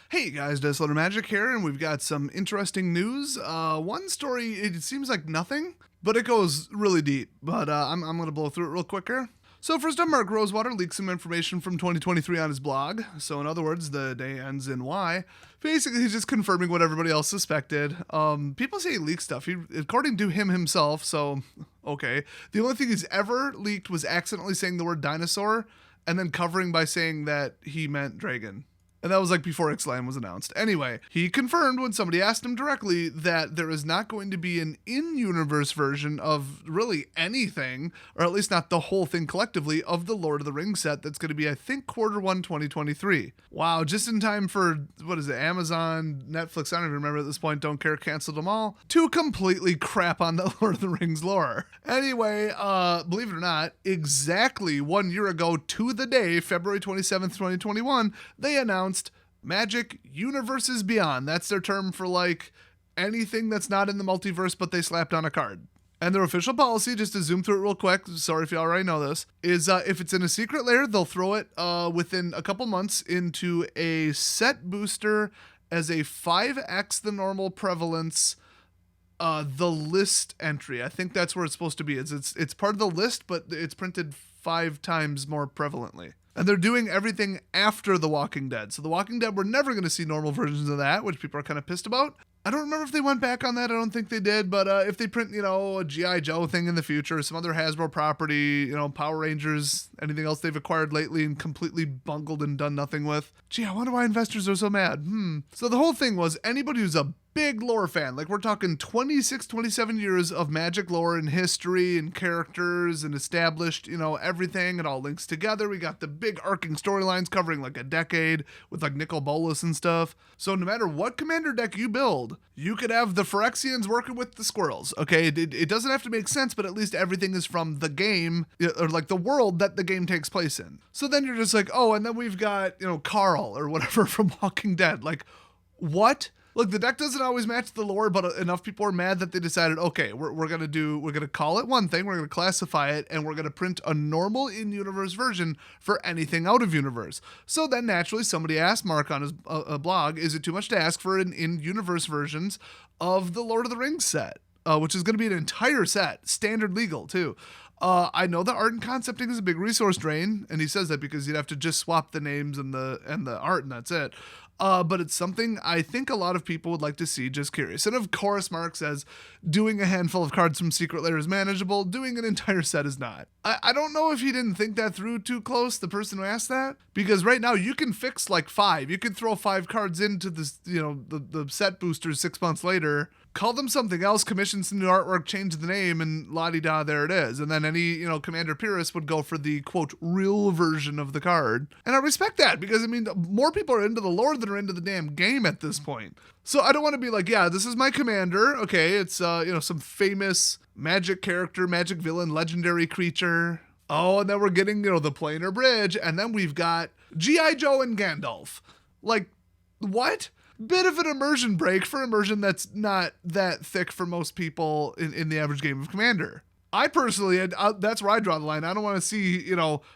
Hey guys, Desolator Magic here, and we've got some interesting news. One story, it seems like nothing, but it goes really deep. But I'm going to blow through it real quick here. So first up, Mark Rosewater leaked some information from 2023 on his blog. So in other words, the day ends in Y. Basically, he's just confirming what everybody else suspected. People say he leaked stuff, according to him himself, so okay. The only thing he's ever leaked was accidentally saying the word dinosaur, and then covering by saying that he meant dragon. And that was like before Ixalan was announced. Anyway, he confirmed when somebody asked him directly that there is not going to be an in-universe version of really anything, or at least not the whole thing collectively, of the Lord of the Rings set that's going to be, I think, Q1 2023. Wow, just in time for, what is it, Amazon, Netflix, I don't even remember at this point, don't care, canceled them all, to completely crap on the Lord of the Rings lore. Anyway, believe it or not, exactly 1 year ago to the day, February 27th, 2021, they announced Magic Universes Beyond. That's their term for like anything that's not in the multiverse, but they slapped on a card. And their official policy, just to zoom through it real quick, sorry if you already know this, is if it's in a secret lair, they'll throw it within a couple months into a set booster as a 5x the normal prevalence the list entry. I think that's where it's supposed to be. It's part of the list, but it's printed 5 times more prevalently. And they're doing everything after The Walking Dead. So The Walking Dead, we're never going to see normal versions of that, which people are kind of pissed about. I don't remember if they went back on that. I don't think they did. But if they print, a G.I. Joe thing in the future, some other Hasbro property, Power Rangers, anything else they've acquired lately and completely bungled and done nothing with. Gee, I wonder why investors are so mad. So the whole thing was anybody who's a big lore fan, like we're talking 26, 27 years of Magic lore and history and characters and established, everything. It all links together. We got the big arcing storylines covering like a decade with like Nicol Bolas and stuff. So no matter what commander deck you build, you could have the Phyrexians working with the squirrels. Okay, it doesn't have to make sense, but at least everything is from the game, or like the world that the game takes place in. So then you're just like, oh, and then we've got, Carl or whatever from Walking Dead. Like, what? Look, the deck doesn't always match the lore, but enough people are mad that they decided, okay, we're gonna call it one thing, we're gonna classify it, and we're gonna print a normal in-universe version for anything out of universe. So then naturally somebody asked Mark on his blog, is it too much to ask for an in-universe versions of the Lord of the Rings set, which is gonna be an entire set, standard legal too. I know the art and concepting is a big resource drain, and he says that because you'd have to just swap the names and the art, and that's it. But it's something I think a lot of people would like to see, just curious. And of course, Mark says doing a handful of cards from Secret Lair is manageable. Doing an entire set is not. I don't know if he didn't think that through too close, the person who asked that. Because right now you can fix like 5. You could throw 5 cards into this, the set boosters 6 months later, call them something else, commission some new artwork, change the name, and la-di-da, there it is. And then any, commander purist would go for the, quote, real version of the card. And I respect that because, more people are into the lore than are into the damn game at this point. So I don't want to be like, yeah, this is my commander. Okay, it's, some famous magic character, magic villain, legendary creature. Oh, and then we're getting, the planar bridge. And then we've got G.I. Joe and Gandalf. Like, what? Bit of an immersion break for immersion that's not that thick for most people in the average game of Commander. I personally, that's where I draw the line. I don't want to see,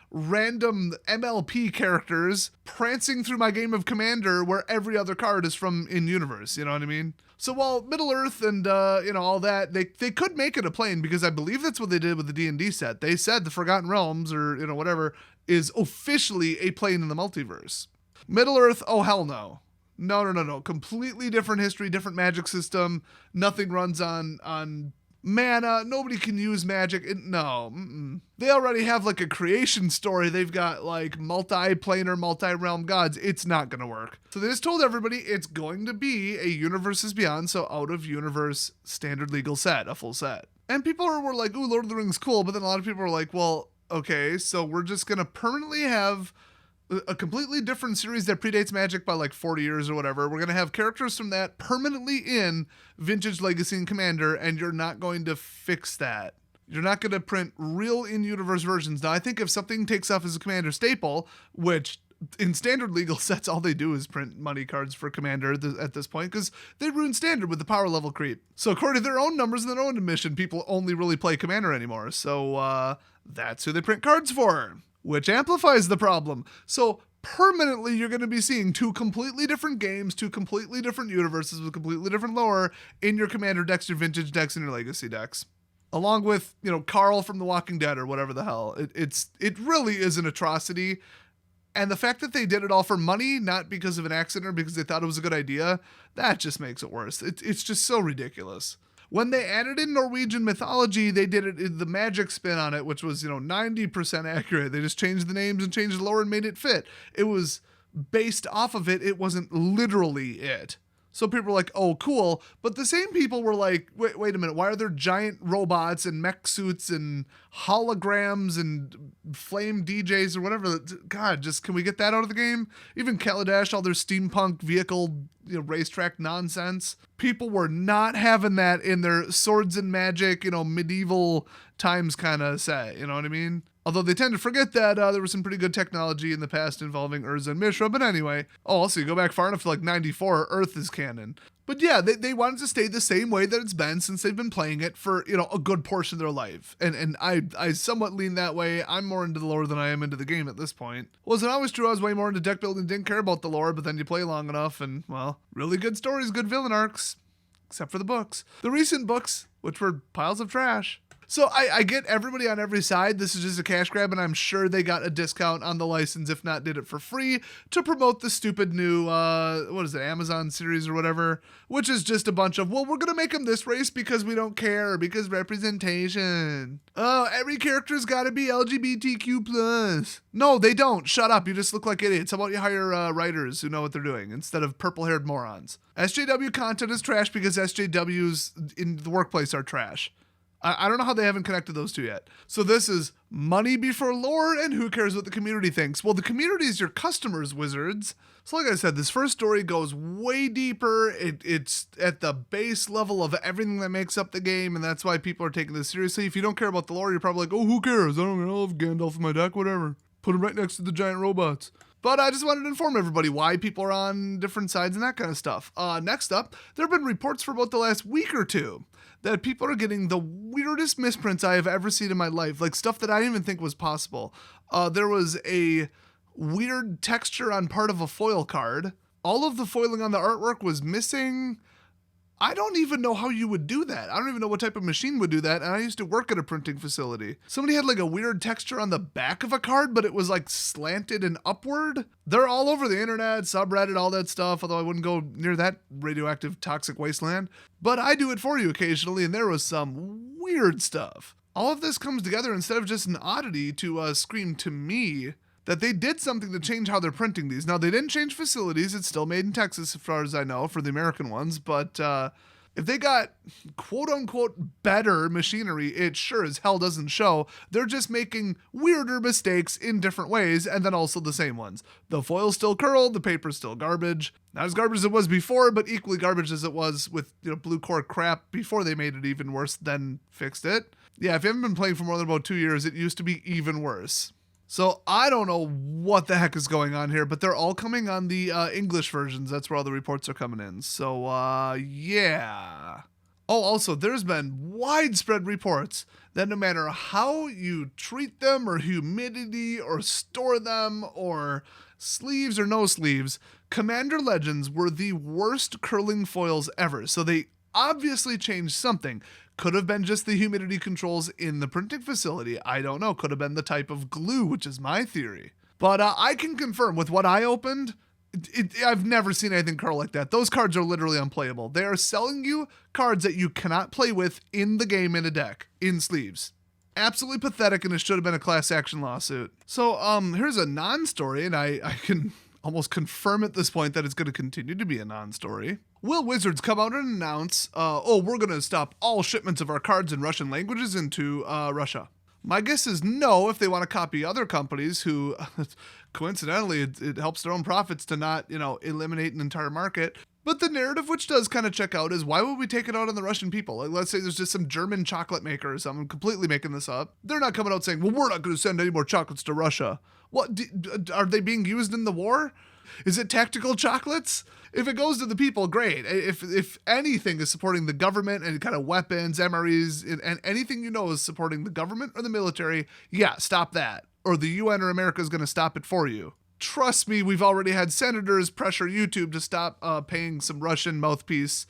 random MLP characters prancing through my game of Commander where every other card is from in-universe, you know what I mean? So while Middle-earth and, all that, they could make it a plane because I believe that's what they did with the D&D set. They said the Forgotten Realms or, whatever is officially a plane in the multiverse. Middle-earth, oh, hell no. No. Completely different history, different magic system. Nothing runs on mana. Nobody can use magic. They already have like a creation story. They've got like multi-planar, multi-realm gods. It's not going to work. So they just told everybody it's going to be a Universes Beyond, so out of universe standard legal set, a full set. And people were like, ooh, Lord of the Rings cool. But then a lot of people were like, well, okay, so we're just going to permanently have a completely different series that predates Magic by like 40 years or whatever. We're going to have characters from that permanently in Vintage, Legacy, and Commander, and you're not going to fix that. You're not going to print real in-universe versions. Now, I think if something takes off as a Commander staple, which in standard legal sets, all they do is print money cards for Commander at this point, because they ruined standard with the power level creep. So according to their own numbers and their own admission, people only really play Commander anymore. So that's who they print cards for, which amplifies the problem. So permanently you're going to be seeing two completely different games, two completely different universes with completely different lore in your Commander decks, your Vintage decks, and your Legacy decks. Along with, Carl from The Walking Dead or whatever the hell. It really is an atrocity. And the fact that they did it all for money, not because of an accident or because they thought it was a good idea, that just makes it worse. It's just so ridiculous. When they added in Norwegian mythology, they did it the magic spin on it, which was, 90% accurate. They just changed the names and changed the lore and made it fit. It was based off of it. It wasn't literally it. So people were like, oh, cool. But the same people were like, wait a minute. Why are there giant robots and mech suits and holograms and flame DJs or whatever? God, just can we get that out of the game? Even Kaladesh, all their steampunk vehicle, racetrack nonsense. People were not having that in their swords and magic, medieval times kind of set. You know what I mean? Although they tend to forget that there was some pretty good technology in the past involving Urza and Mishra. But anyway, also you go back far enough to like 94, Earth is canon. But yeah, they wanted to stay the same way that it's been since they've been playing it for, a good portion of their life. And I somewhat lean that way. I'm more into the lore than I am into the game at this point. Wasn't always true. I was way more into deck building, didn't care about the lore, but then you play long enough and, well, really good stories, good villain arcs. Except for the books. The recent books, which were piles of trash. So I get everybody on every side. This is just a cash grab, and I'm sure they got a discount on the license, if not did it for free, to promote the stupid new, Amazon series or whatever, which is just a bunch of, well, we're going to make them this race because we don't care, because representation. Oh, every character's got to be LGBTQ+. No, they don't. Shut up. You just look like idiots. How about you hire writers who know what they're doing instead of purple-haired morons? SJW content is trash because SJWs in the workplace are trash. I don't know how they haven't connected those two yet. So this is money before lore, and who cares what the community thinks? Well, the community is your customers, wizards. So like I said, this first story goes way deeper. It's at the base level of everything that makes up the game, and that's why people are taking this seriously. If you don't care about the lore, you're probably like, oh, who cares? I don't know, I have Gandalf in my deck, whatever. Put him right next to the giant robots. But I just wanted to inform everybody why people are on different sides and that kind of stuff. Next up, there have been reports for about the last week or two that people are getting the weirdest misprints I have ever seen in my life, like stuff that I didn't even think was possible. There was a weird texture on part of a foil card. All of the foiling on the artwork was missing. I don't even know how you would do that. I don't even know what type of machine would do that, and I used to work at a printing facility. Somebody had like a weird texture on the back of a card, but it was like slanted and upward. They're all over the internet, subreddit, all that stuff, although I wouldn't go near that radioactive toxic wasteland. But I do it for you occasionally, and there was some weird stuff. All of this comes together instead of just an oddity to scream to me that they did something to change how they're printing these. Now, they didn't change facilities. It's still made in Texas, as far as I know, for the American ones. But if they got quote-unquote better machinery, it sure as hell doesn't show. They're just making weirder mistakes in different ways, and then also the same ones. The foil's still curled, the paper's still garbage. Not as garbage as it was before, but equally garbage as it was with blue core crap before they made it even worse, then fixed it. Yeah, if you haven't been playing for more than about 2 years, it used to be even worse. So I don't know what the heck is going on here, but they're all coming on the English versions. That's where all the reports are coming in. So, yeah. Oh, also, there's been widespread reports that no matter how you treat them or humidity or store them or sleeves or no sleeves, Commander Legends were the worst curling foils ever. So they obviously changed something. Could have been just the humidity controls in the printing facility. I don't know. Could have been the type of glue, which is my theory. But I can confirm with what I opened, I've never seen anything curl like that. Those cards are literally unplayable. They are selling you cards that you cannot play with in the game in a deck, in sleeves. Absolutely pathetic, and it should have been a class action lawsuit. So here's a non-story, and I can almost confirm at this point that it's going to continue to be a non-story. Will Wizards come out and announce, we're going to stop all shipments of our cards in Russian languages into Russia? My guess is no, if they want to copy other companies who, coincidentally, it helps their own profits to not, eliminate an entire market. But the narrative which does kind of check out is, why would we take it out on the Russian people? Like, let's say there's just some German chocolate maker or something, completely making this up. They're not coming out saying, well, we're not going to send any more chocolates to Russia. What, are they being used in the war? Is it tactical chocolates? If it goes to the people, great. If anything is supporting the government and kind of weapons, MREs, and anything is supporting the government or the military, yeah, stop that. Or the UN or America is going to stop it for you. trust me, we've already had senators pressure YouTube to stop paying some Russian mouthpiece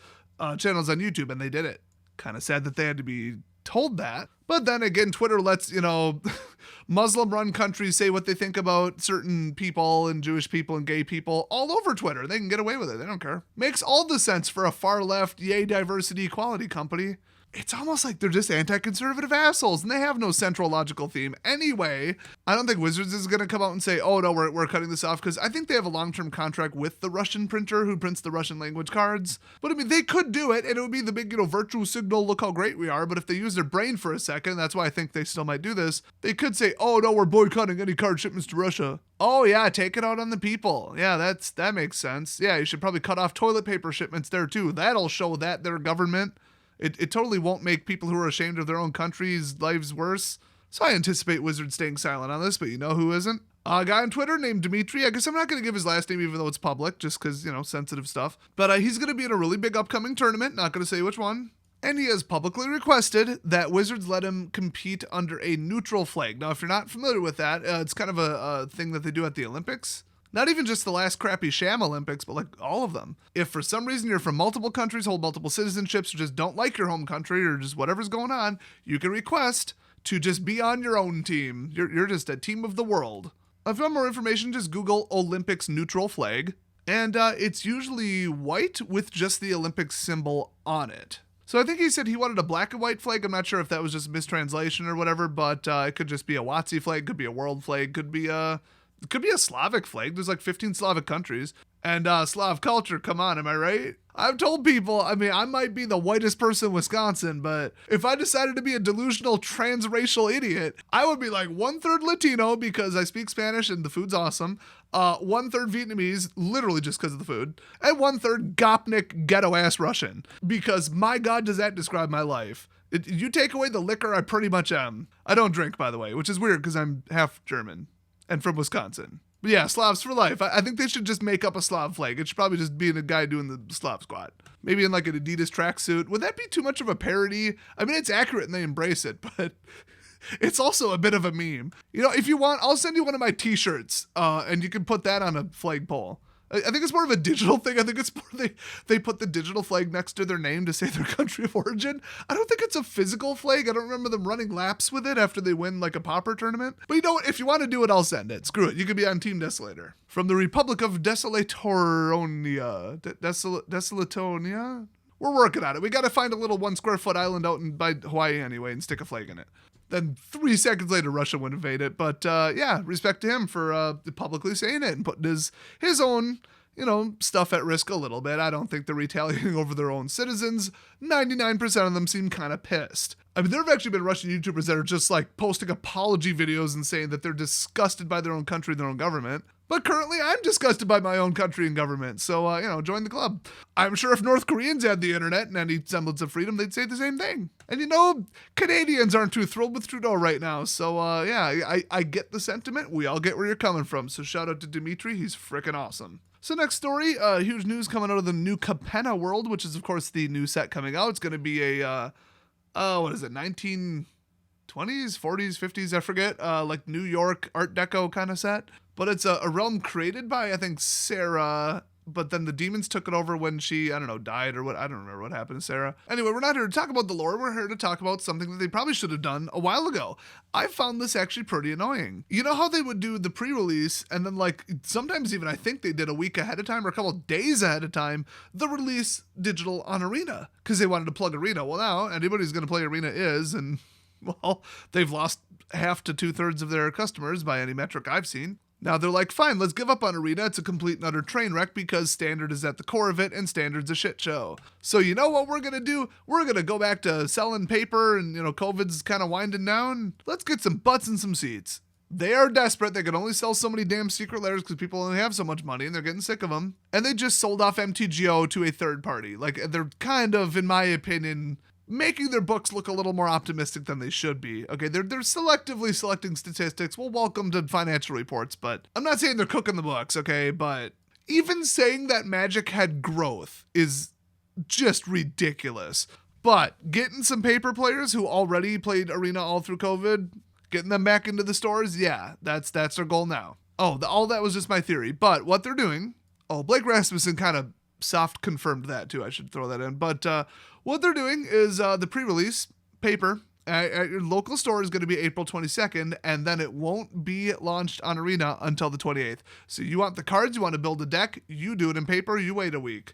channels on YouTube, and they did it. Kind of sad that they had to be told that. But then again, Twitter lets, Muslim-run countries say what they think about certain people and Jewish people and gay people all over Twitter. They can get away with it. They don't care. Makes all the sense for a far-left, yay, diversity, equality company. It's almost like they're just anti-conservative assholes, and they have no central logical theme. Anyway, I don't think Wizards is going to come out and say, oh, no, we're cutting this off, because I think they have a long-term contract with the Russian printer who prints the Russian language cards. But, I mean, they could do it, and it would be the big, virtue signal, look how great we are. But if they use their brain for a second, that's why I think they still might do this, they could say, oh, no, we're boycotting any card shipments to Russia. Oh, yeah, take it out on the people. Yeah, that makes sense. Yeah, you should probably cut off toilet paper shipments there, too. That'll show that their government... It totally won't make people who are ashamed of their own country's lives worse. So I anticipate Wizards staying silent on this, but you know who isn't? A guy on Twitter named Dimitri. I guess I'm not going to give his last name even though it's public, just because, sensitive stuff. But he's going to be in a really big upcoming tournament, not going to say which one. And he has publicly requested that Wizards let him compete under a neutral flag. Now, if you're not familiar with that, it's kind of a thing that they do at the Olympics. Not even just the last crappy sham Olympics, but like all of them. If for some reason you're from multiple countries, hold multiple citizenships, or just don't like your home country, or just whatever's going on, you can request to just be on your own team. You're just a team of the world. If you want more information, just Google Olympics neutral flag. And it's usually white with just the Olympics symbol on it. So I think he said he wanted a black and white flag. I'm not sure if that was just a mistranslation or whatever, but it could just be a WotC flag, could be a world flag, could be a Slavic flag. There's like 15 Slavic countries. And Slav culture, come on, am I right? I've told people, I might be the whitest person in Wisconsin, but if I decided to be a delusional transracial idiot, I would be like 1/3 Latino because I speak Spanish and the food's awesome. 1/3 Vietnamese, literally just because of the food. And 1/3 Gopnik ghetto-ass Russian. Because my God, does that describe my life. You take away the liquor, I pretty much am. I don't drink, by the way, which is weird because I'm half German. And from Wisconsin. But yeah, Slavs for life. I think they should just make up a Slav flag. It should probably just be a guy doing the Slav squat. Maybe in like an Adidas tracksuit. Would that be too much of a parody? I mean, it's accurate and they embrace it, but it's also a bit of a meme. If you want, I'll send you one of my t-shirts and you can put that on a flagpole. I think it's more of a digital thing. I think it's more they put the digital flag next to their name to say their country of origin. I don't think it's a physical flag. I don't remember them running laps with it after they win like a pauper tournament. But you know what? If you want to do it, I'll send it. Screw it. You could be on Team Desolator. From the Republic of Desolatonia. Desolatonia? We're working on it. We got to find a little 1 square foot island out by Hawaii anyway and stick a flag in it. Then 3 seconds later, Russia would invade it. But yeah, respect to him for publicly saying it and putting his own, stuff at risk a little bit. I don't think they're retaliating over their own citizens. 99% of them seem kind of pissed. I mean, there have actually been Russian YouTubers that are just like posting apology videos and saying that they're disgusted by their own country and their own government. But currently, I'm disgusted by my own country and government. So, join the club. I'm sure if North Koreans had the internet and any semblance of freedom, they'd say the same thing. And, Canadians aren't too thrilled with Trudeau right now. So, yeah, I get the sentiment. We all get where you're coming from. So shout out to Dimitri. He's freaking awesome. So next story, huge news coming out of the new Capenna world, which is, of course, the new set coming out. It's going to be a, 1920s, 40s, 50s, I forget, like New York Art Deco kind of set. But it's a realm created by, I think, Sarah, but then the demons took it over when she, died or what. I don't remember what happened to Sarah. Anyway, we're not here to talk about the lore. We're here to talk about something that they probably should have done a while ago. I found this actually pretty annoying. You know how they would do the pre-release and then sometimes even I think they did a week ahead of time or a couple of days ahead of time, the release digital on Arena because they wanted to plug Arena. Well, now anybody who's going to play Arena is, and well, they've lost half to 2/3 of their customers by any metric I've seen. Now they're like, fine, let's give up on Arena. It's a complete and utter train wreck because Standard is at the core of it and Standard's a shit show. So you know what we're going to do? We're going to go back to selling paper and, COVID's kind of winding down. Let's get some butts and some seats. They are desperate. They can only sell so many damn secret letters because people only have so much money and they're getting sick of them. And they just sold off MTGO to a third party. They're kind of, in my opinion, making their books look a little more optimistic than they should be. Okay, they're selectively selecting statistics. Well, welcome to financial reports, but I'm not saying they're cooking the books, okay? But even saying that Magic had growth is just ridiculous. But getting some paper players who already played Arena all through COVID, getting them back into the stores, yeah, that's their goal now. Oh, all that was just my theory. But what they're doing, Blake Rasmussen kind of soft confirmed that too. I should throw that in. But what they're doing is the pre-release paper at your local store is going to be April 22nd, and then it won't be launched on Arena until the 28th. So you want the cards, you want to build a deck, you do it in paper, you wait a week.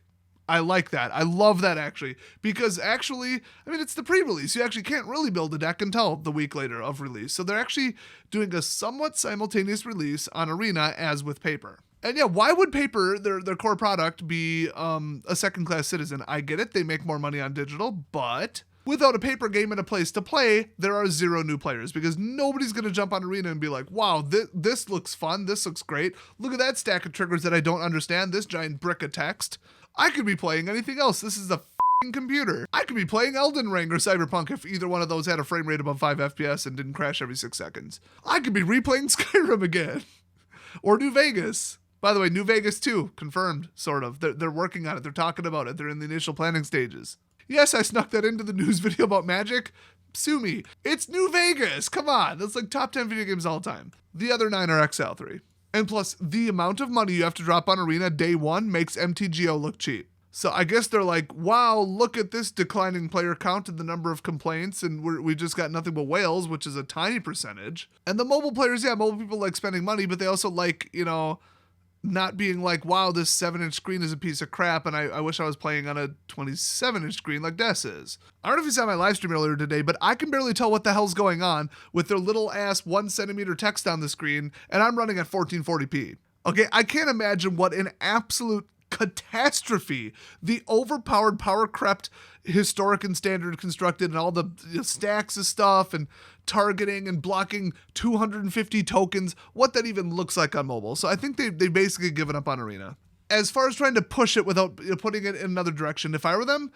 I like that. I love that, actually, because actually, I mean, it's the pre-release. You actually can't really build a deck until the week later of release. So they're actually doing a somewhat simultaneous release on Arena as with paper. And yeah, why would paper, their core product, be a second-class citizen? I get it. They make more money on digital, but without a paper game and a place to play, there are 0 new players because nobody's going to jump on Arena and be like, wow, this looks fun. This looks great. Look at that stack of triggers that I don't understand. This giant brick of text. I could be playing anything else. This is a f***ing computer. I could be playing Elden Ring or Cyberpunk if either one of those had a frame rate above 5 FPS and didn't crash every 6 seconds. I could be replaying Skyrim again. Or New Vegas. By the way, New Vegas 2, confirmed, sort of. They're working on it. They're talking about it. They're in the initial planning stages. Yes, I snuck that into the news video about Magic. Sue me. It's New Vegas. Come on. That's like top 10 video games all time. The other 9 are XL3. And plus, the amount of money you have to drop on Arena day 1 makes MTGO look cheap. So I guess they're like, wow, look at this declining player count and the number of complaints, and we just got nothing but whales, which is a tiny percentage. And the mobile players, yeah, mobile people like spending money, but they also like, not being like, wow, this 7-inch screen is a piece of crap, and I wish I was playing on a 27-inch screen like Des is. I don't know if you saw my live stream earlier today, but I can barely tell what the hell's going on with their little ass 1 centimeter text on the screen, and I'm running at 1440p. Okay, I can't imagine what an absolute catastrophe the overpowered, power-crept, historic and standard constructed and all the stacks of stuff and targeting and blocking 250 tokens, what that even looks like on mobile. So I think they basically given up on Arena. As far as trying to push it without putting it in another direction, if I were them,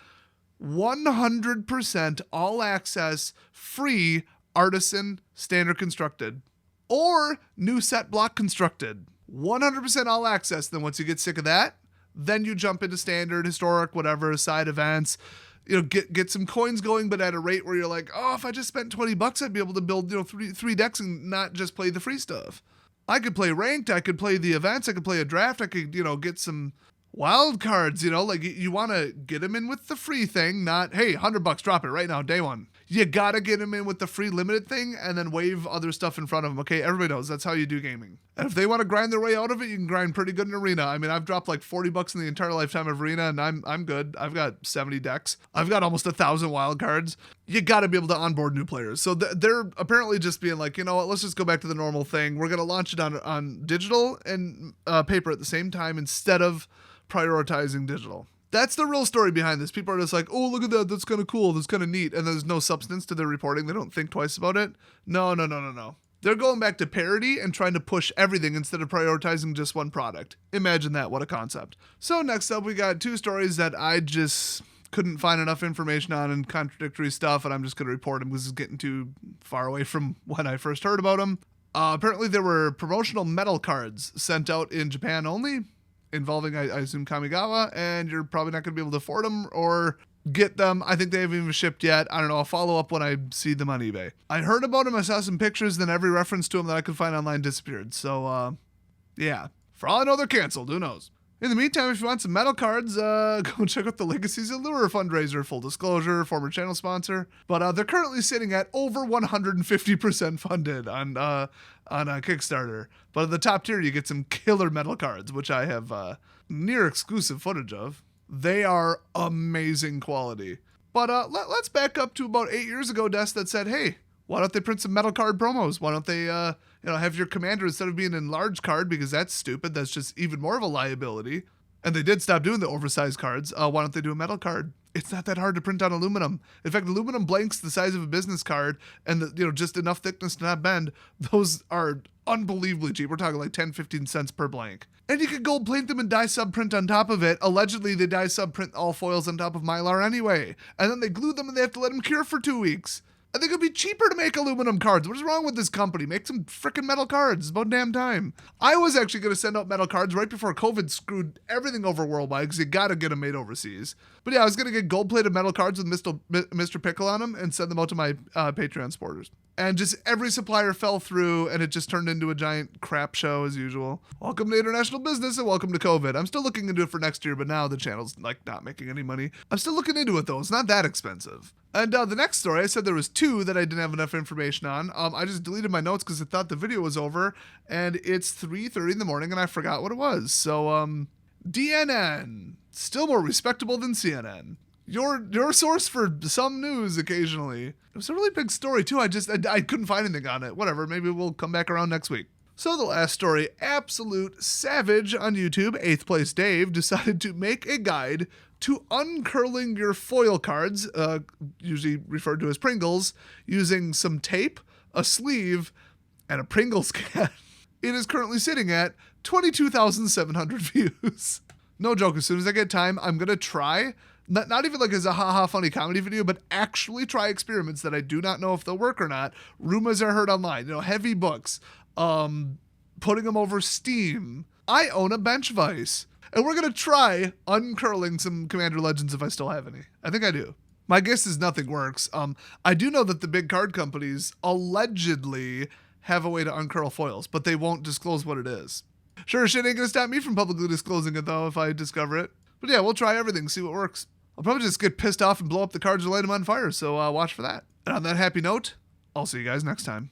100% all access, free, artisan, standard constructed, or new set block constructed. 100% all access. Then once you get sick of that, then you jump into standard, historic, whatever, side events, get some coins going, but at a rate where you're like, oh, if I just spent $20, I'd be able to build, three decks and not just play the free stuff. I could play ranked, I could play the events, I could play a draft, I could, get some wild cards, like you want to get them in with the free thing, not, hey, $100, drop it right now, day 1. You got to get them in with the free limited thing and then wave other stuff in front of them. Okay, everybody knows that's how you do gaming. And if they want to grind their way out of it, you can grind pretty good in Arena. I mean, I've dropped like $40 in the entire lifetime of Arena, and I'm good. I've got 70 decks. I've got almost 1,000 wild cards. You got to be able to onboard new players. So they're apparently just being like, you know what, let's just go back to the normal thing. We're going to launch it on digital and paper at the same time instead of prioritizing digital. That's the real story behind this. People are just like, oh, look at that. That's kind of cool. That's kind of neat. And there's no substance to their reporting. They don't think twice about it. No. They're going back to parity and trying to push everything instead of prioritizing just one product. Imagine that. What a concept. So next up, we got 2 stories that I just couldn't find enough information on and contradictory stuff, and I'm just going to report them because it's getting too far away from when I first heard about them. Apparently, there were promotional metal cards sent out in Japan only, involving, I assume, Kamigawa, and you're probably not going to be able to afford them or get them. I think they haven't even shipped yet. I don't know. I'll follow up when I see them on eBay. I heard about them. I saw some pictures, then every reference to them that I could find online disappeared. So, yeah. For all I know, they're canceled. Who knows? In the meantime, if you want some metal cards, go check out the Legacies Allure fundraiser. Full disclosure, former channel sponsor. But they're currently sitting at over 150% funded on a Kickstarter. But in the top tier, you get some killer metal cards, which I have near exclusive footage of. They are amazing quality. But let's back up to about 8 years ago, Des, that said, hey, why don't they print some metal card promos? Why don't they have your commander instead of being an enlarged card, because that's stupid. That's just even more of a liability. And they did stop doing the oversized cards. Why don't they do a metal card? It's not that hard to print on aluminum. In fact, aluminum blanks the size of a business card and just enough thickness to not bend. Those are unbelievably cheap. We're talking like 10, 15 cents per blank. And you can gold plate them and dye sub print on top of it. Allegedly, they dye sub print all foils on top of Mylar anyway. And then they glue them and they have to let them cure for 2 weeks. I think it'd be cheaper to make aluminum cards. What is wrong with this company? Make some freaking metal cards. It's about damn time. I was actually going to send out metal cards right before COVID screwed everything over worldwide, because you got to get them made overseas. But yeah, I was going to get gold-plated metal cards with Mr. Pickle on them and send them out to my Patreon supporters. and just every supplier fell through, and it just turned into a giant crap show as usual. Welcome to international business, and welcome to COVID. I'm still looking into it for next year, but now the channel's like not making any money. I'm still looking into it though. It's not that expensive. And the next story, I said there was 2 that I didn't have enough information on. I just deleted my notes because I thought the video was over, and it's 3:30 in the morning, and I forgot what it was. So, DNN, still more respectable than CNN. Your source for some news occasionally. It was a really big story too. I couldn't find anything on it. Whatever, maybe we'll come back around next week. So the last story, absolute savage on YouTube, 8th place Dave, decided to make a guide to uncurling your foil cards, usually referred to as Pringles, using some tape, a sleeve, and a Pringles can. It is currently sitting at 22,700 views. No joke, as soon as I get time, I'm going to try, not even like as a haha funny comedy video, but actually try experiments that I do not know if they'll work or not. Rumors are heard online, heavy books, putting them over Steam. I own a bench vise, and we're going to try uncurling some Commander Legends if I still have any. I think I do. My guess is nothing works. I do know that the big card companies allegedly have a way to uncurl foils, but they won't disclose what it is. Sure, shit ain't gonna stop me from publicly disclosing it, though, if I discover it. But yeah, we'll try everything, see what works. I'll probably just get pissed off and blow up the cards or light them on fire, so watch for that. And on that happy note, I'll see you guys next time.